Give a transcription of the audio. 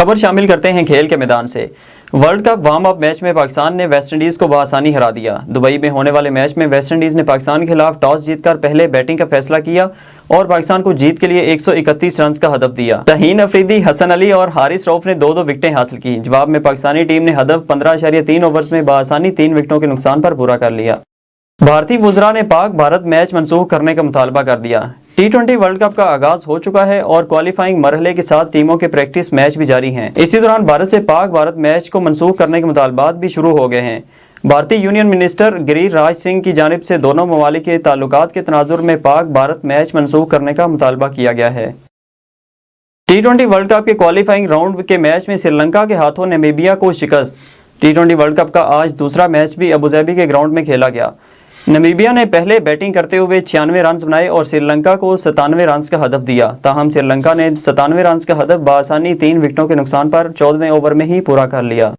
खबर शामिल करते हैं खेल के मैदान से। World cup warm up match में पाकिस्तान ने वेस्टइंडीज को बआसानी हरा दिया। दुबई में होने वाले मैच में वेस्टइंडीज ने पाकिस्तान के खिलाफ टॉस जीतकर पहले बैटिंग का फैसला किया और पाकिस्तान को जीत के लिए 131 रन का हदफ दिया। तहीन अफरीदी, हसन अली और हारिस रऊफ ने दो विकेटें हासिल की। जवाब में पाकिस्तानी टीम ने हदफ 15.3 ओवर्स में बआसानी 3 विकेटों के नुकसान पर पूरा कर लिया। भारतीय वुज़रा ने पाक भारत मैच मनसूख करने का मुतालबा कर दिया। T20 वर्ल्ड कप का आगाज हो चुका है और क्वालिफाइंग मरहले के साथ टीमों के प्रैक्टिस मैच भी जारी हैं। इसी दौरान भारत से पाक भारत मैच को मनसूख करने के मुतालबात भी शुरू हो गए हैं। भारतीय यूनियन मिनिस्टर गिरिराज सिंह की जानिब से दोनों ममालिक के ताल्लुकात के तनाजुर में पाक भारत मैच मनसूख करने का मुतालबा किया गया है। T20 वर्ल्ड कप के क्वालिफाइंग राउंड के मैच में श्रीलंका के हाथों नामीबिया को शिकस्त। T20 वर्ल्ड कप का आज दूसरा मैच भी अबुधाबी के ग्राउंड में खेला गया। नामीबिया ने पहले बैटिंग करते हुए 96 रन बनाए और श्रीलंका को 97 रन का हदफ दिया। ताहम श्रीलंका ने 97 रन का हदफ बआसानी 3 विकेटों के नुकसान पर 14वें ओवर में ही पूरा कर लिया।